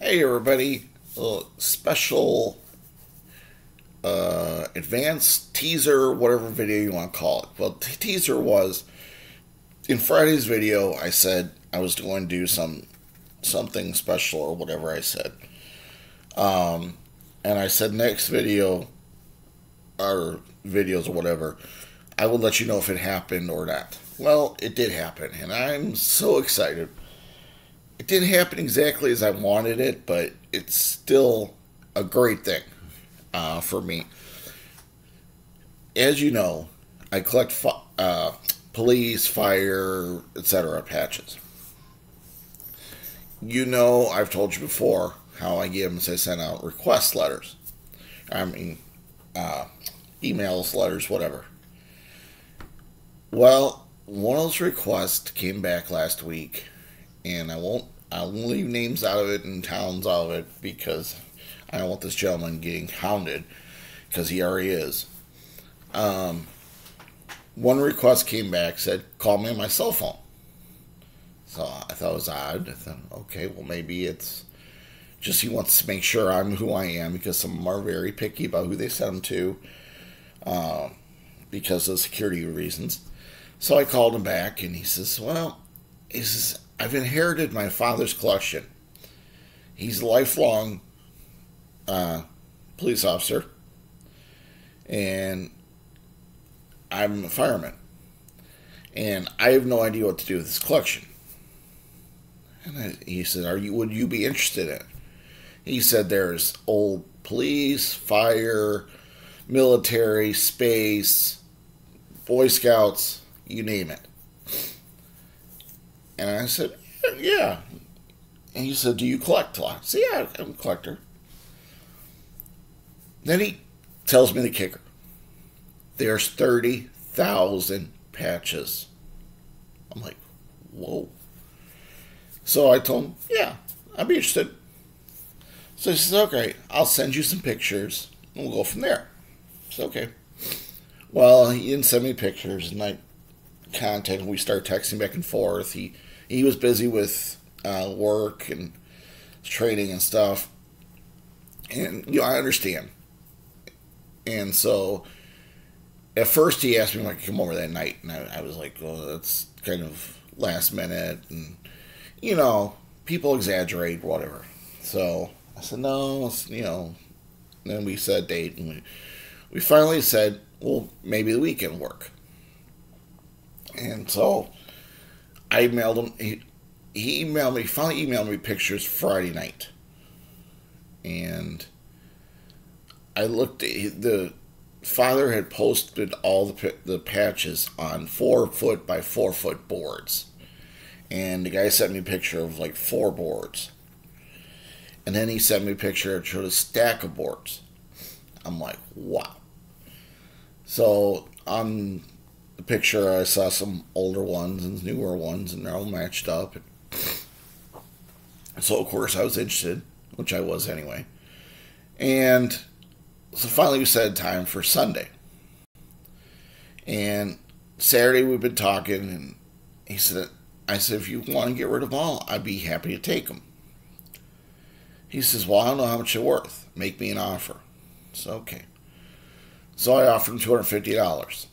Hey everybody, a special advanced teaser, whatever video you want to call it. Well, the teaser was, in Friday's video, I said I was going to do something special or whatever I said. And I said next video, or videos or whatever, I will let you know if it happened or not. Well, it did happen, and I'm so excited. It didn't happen exactly as I wanted it, but it's still a great thing for me. As you know, I collect police, fire, etc. patches. You know, I've told you before how I give them, so I send out request letters. I mean, emails, letters, whatever. Well, one of those requests came back last week, and I won't leave names out of it and towns out of it because I don't want this gentleman getting hounded, because he already is. One request came back, said, call me on my cell phone. So I thought it was odd. I thought, okay, well maybe it's just he wants to make sure I'm who I am, because some of them are very picky about who they send them to because of security reasons. So I called him back, and he says, I've inherited my father's collection. He's a lifelong police officer, and I'm a fireman. And I have no idea what to do with this collection. And he said, would you be interested in it? He said there's old police, fire, military, space, Boy Scouts, you name it. And I said, yeah. And he said, do you collect a lot? I said, yeah, I'm a collector. Then he tells me the kicker. There's 30,000 patches. I'm like, whoa. So I told him, yeah, I'd be interested. So he says, okay, I'll send you some pictures, and we'll go from there. So, okay. Well, he didn't send me pictures, and I contacted him. We started texting back and forth. He was busy with work and training and stuff. And, I understand. And so, at first he asked me if I could come over that night. And I was like, well, that's kind of last minute. And, people exaggerate, whatever. So, I said, no, Then we set a date. And we finally said, well, maybe the weekend work. And so, I emailed him. He finally emailed me pictures Friday night. And I looked, the father had posted all the patches on 4-foot by 4-foot boards. And the guy sent me a picture of like 4 boards. And then he sent me a picture that showed a stack of boards. I'm like, wow. So on the picture, I saw some older ones and newer ones, and they're all matched up. So, of course, I was interested, which I was anyway. And so finally we set a time for Sunday. And Saturday we've been talking, and I said, if you want to get rid of them all, I'd be happy to take them. He says, well, I don't know how much they're worth. Make me an offer. So, okay. So I offered him $250.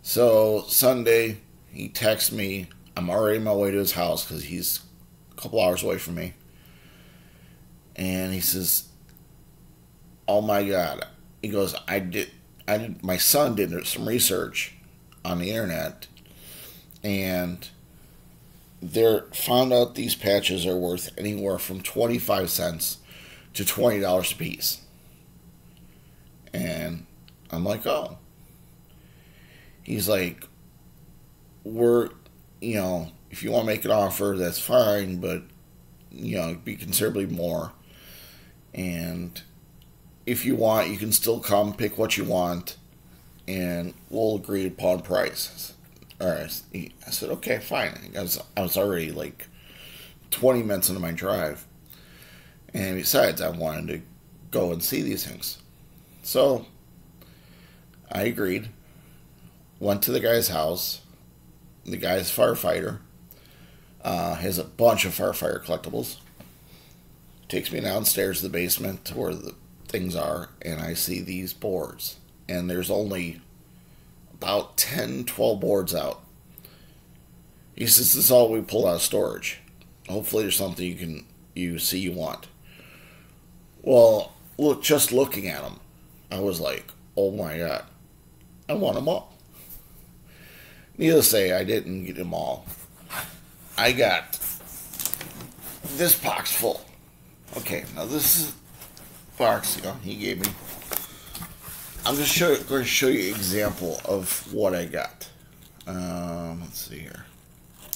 So Sunday, he texts me. I'm already on my way to his house because he's a couple hours away from me. And he says, oh my God. He goes, my son did some research on the internet, and found out these patches are worth anywhere from 25 cents to $20 a piece. And I'm like, oh. He's like, if you want to make an offer, that's fine, but, be considerably more. And if you want, you can still come pick what you want, and we'll agree upon price. All right. I said, okay, fine. I was already like 20 minutes into my drive. And besides, I wanted to go and see these things. So I agreed. Went to the guy's house. The guy's a firefighter. Has a bunch of firefighter collectibles. Takes me downstairs to the basement to where the things are, and I see these boards. And there's only about 10, 12 boards out. He says, this is all we pulled out of storage. Hopefully there's something you see you want. Well, look, just looking at them, I was like, oh my God, I want them all. Needless to say, I didn't get them all. I got this box full. Okay, now this is a box, he gave me. I'm just going to show you an example of what I got. Let's see here.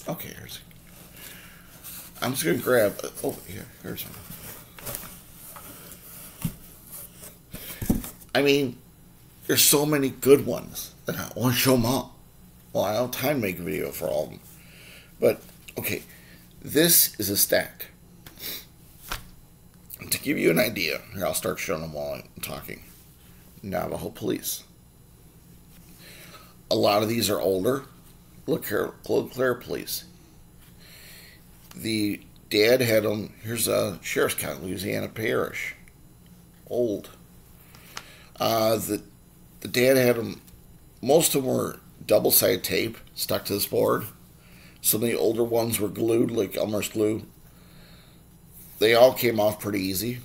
Okay, I'm just going to grab. Oh, here's one. I mean, there's so many good ones that I want to show them all. Well, I don't have time to make a video for all of them. But, okay, this is a stack. To give you an idea, here, I'll start showing them while I'm talking. Navajo Police. A lot of these are older. Look here, Eau Claire Police. The dad had them. Here's a Sheriff's County, Louisiana Parish. Old. The dad had them. Most of them were double-sided tape stuck to this board. Some of the older ones were glued, like Elmer's glue. They all came off pretty easy.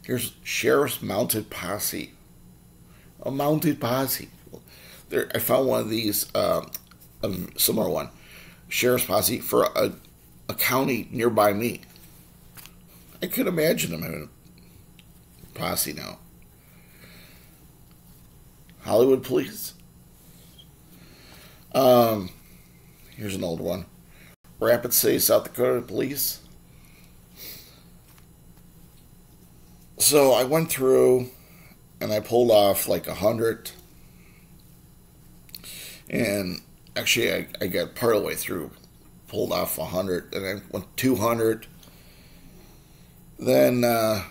Here's Sheriff's Mounted Posse. A mounted posse. There, I found one of these, a similar one. Sheriff's Posse for a county nearby me. I could imagine them having a posse now. Hollywood Police. Here's an old one. Rapid City, South Dakota Police. So I went through and I pulled off like 100. And actually I got part of the way through. Pulled off 100. And I went 200. Then I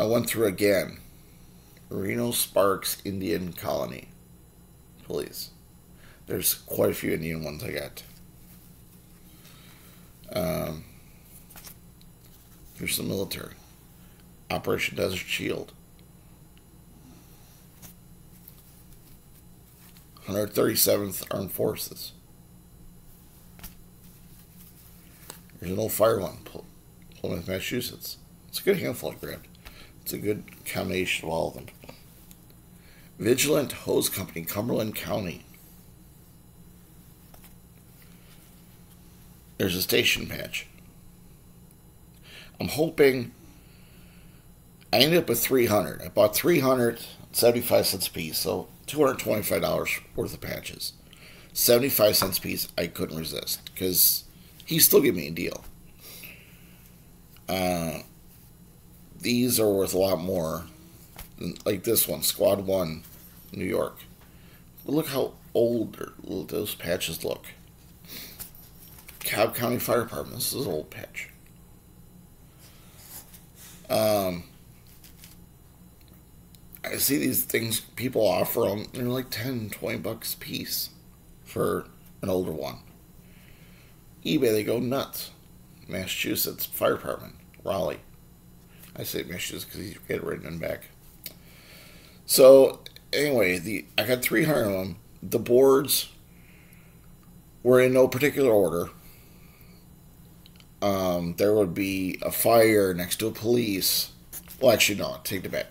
went through again. Reno Sparks Indian Colony Police. There's quite a few Indian ones I got. Here's the military. Operation Desert Shield. 137th Armed Forces. Here's an old fire one. Plymouth, Massachusetts. It's a good handful I grabbed. It's a good combination of all of them. Vigilant Hose Company, Cumberland County. There's a station patch. I'm hoping. I ended up with 300. I bought 300, 75 cents a piece, so $225 worth of patches. 75 cents a piece, I couldn't resist, because he still gave me a deal. These are worth a lot more than, like this one, Squad 1, New York. But look how old those patches look. Cobb County Fire Department, this is an old patch. I see these things people offer them, they're like 10, 20 bucks a piece for an older one. eBay, they go nuts. Massachusetts Fire Department, Raleigh. I say Massachusetts because you get it written in back. So, anyway, I got 300 of them. The boards were in no particular order. There would be a fire next to a police. Well, actually, no, take it back.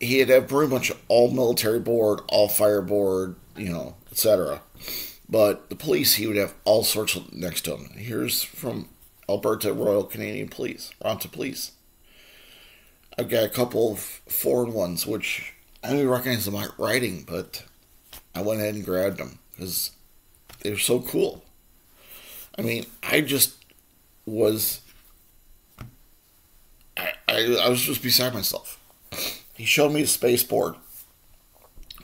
He'd have pretty much all military board, all fire board, etc. But the police, he would have all sorts of next to him. Here's from Alberta Royal Canadian Police, Ronta Police. I've got a couple of foreign ones, which I don't even recognize them by writing, but I went ahead and grabbed them because they were so cool. I mean, I just was, I was just beside myself. He showed me the spaceport,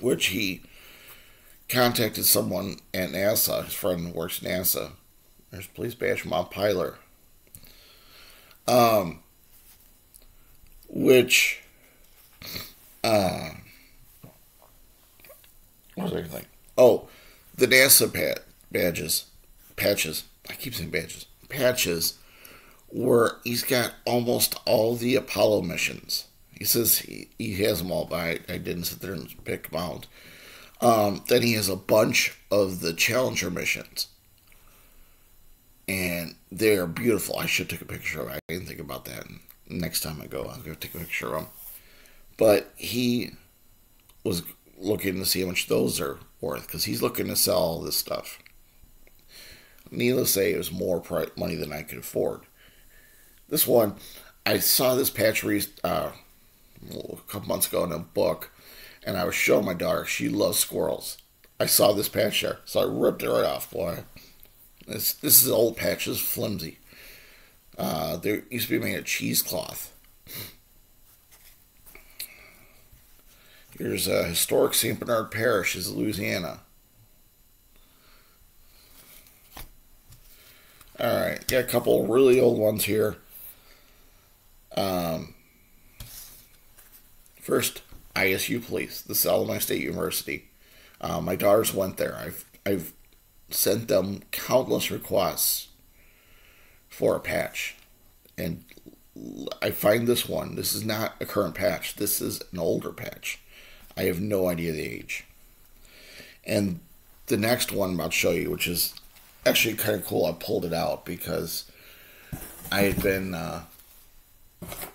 which he contacted someone at NASA. His friend works at NASA. There's a police badge from Mount Pilar. Which, what was I think? Oh, the NASA patches. I keep saying badges. Patches where he's got almost all the Apollo missions. He says he has them all, but I didn't sit there and pick them out. Then he has a bunch of the Challenger missions. And they're beautiful. I should take a picture of it. I didn't think about that. Next time I go, I'll go take a picture of them. But he was looking to see how much those are worth, because he's looking to sell all this stuff. Needless to say, it was more money than I could afford. This one, I saw this patch a couple months ago in a book, and I was showing my daughter. She loves squirrels. I saw this patch there, so I ripped it right off, boy. This is an old patch. This is flimsy. They used to be made of cheesecloth. Here's a historic St. Bernard Parish, is Louisiana. Alright, got a couple really old ones here. First, ISU Police. This is Illinois State University. My daughters went there. I've sent them countless requests for a patch. And I find this one. This is not a current patch. This is an older patch. I have no idea the age. And the next one I'm about to show you, which is actually kind of cool, I pulled it out because I had been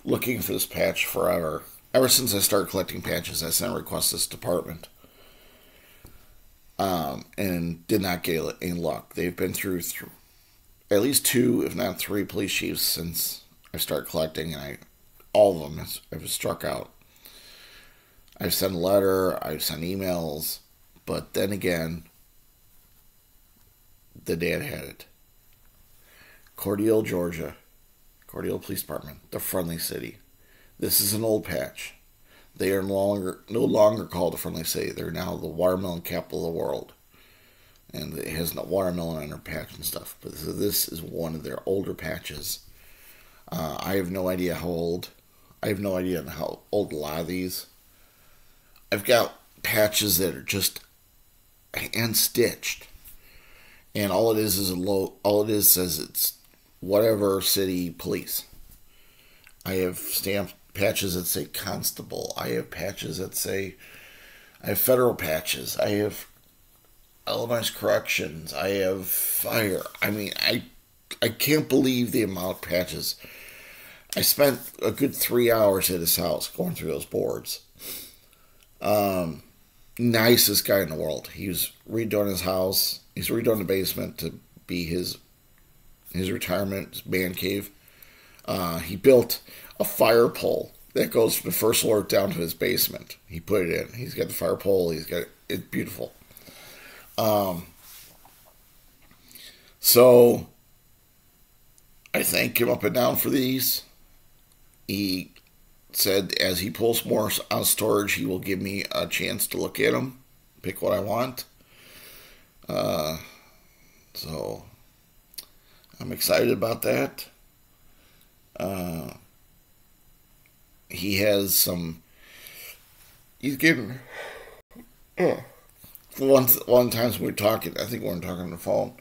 looking for this patch forever. Ever since I started collecting patches, I sent requests to this department. And did not get any luck. They've been through at least 2, if not 3 police chiefs since I started collecting, and all of them have struck out. I've sent a letter, I've sent emails, but then again, the dad had it. Cordele, Georgia. Cordele Police Department, the Friendly City. This is an old patch. They are no longer called the Friendly City. They're now the watermelon capital of the world. And it has no watermelon on their patch and stuff. But this is one of their older patches. I have no idea how old. I have no idea how old a lot of these. I've got patches that are just hand stitched, and all it is says it's whatever city police. I have stamped patches that say constable. I have patches that say, I have federal patches. I have Illinois corrections. I have fire. I mean, I can't believe the amount of patches. I spent a good 3 hours at his house going through those boards. Nicest guy in the world. He was redoing his house. He's redoing the basement to be his retirement, his man cave. He built a fire pole that goes from the first floor down to his basement. He put it in. He's got the fire pole. He's got it's beautiful. So I thank him up and down for these. He said as he pulls more out of storage, he will give me a chance to look at them, pick what I want. So I'm excited about that. He has some. He's getting. One time when we were talking, I think we were talking on the phone.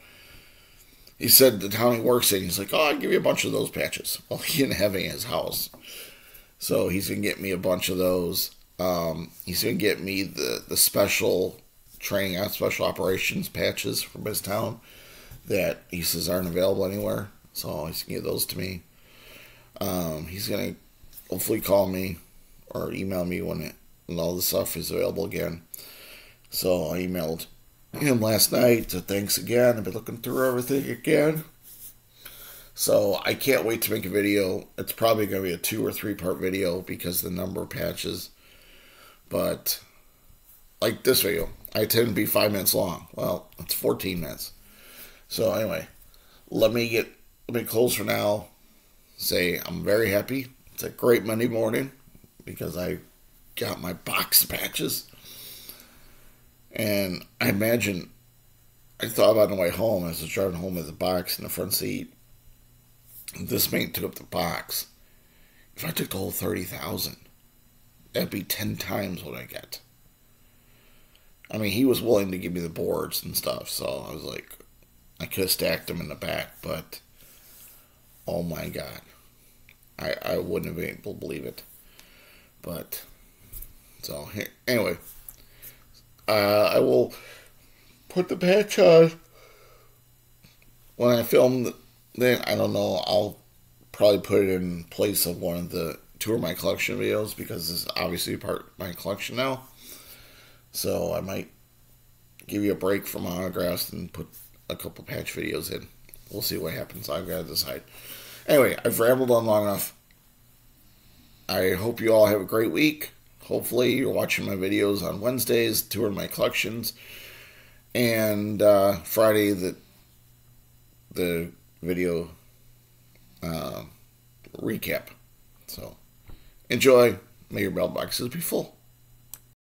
He said the town he works in, he's like, "Oh, I'll give you a bunch of those patches." Well, he didn't have any in his house. So he's going to get me a bunch of those. He's going to get me the special training out, special operations patches from his town that he says aren't available anywhere. So he's going to give those to me. He's going to hopefully call me or email me when all the stuff is available again. So I emailed him last night to thanks again. I've been looking through everything again. So I can't wait to make a video. It's probably going to be a 2 or 3 part video because of the number of patches. But like this video, I tend to be 5 minutes long. Well, it's 14 minutes. So anyway, let me close for now. Say I'm very happy. It's a great Monday morning because I got my box of patches. And I imagine, I thought about it on the way home as I was driving home with the box in the front seat. This mate took up the box. If I took the whole 30,000, that'd be 10 times what I get. I mean, he was willing to give me the boards and stuff, so I was like, I could have stacked them in the back, but Oh my God. I wouldn't have been able to believe it. But, so, anyway. I will put the patch on when I film. Then, I don't know, I'll probably put it in place of one of the Tour My Collection videos, because it's obviously part of my collection now. So I might give you a break from autographs and put a couple patch videos in. We'll see what happens. I've got to decide. Anyway, I've rambled on long enough. I hope you all have a great week. Hopefully you're watching my videos on Wednesdays, Tour My Collections, and Friday the video recap. So enjoy. May your mailboxes be full.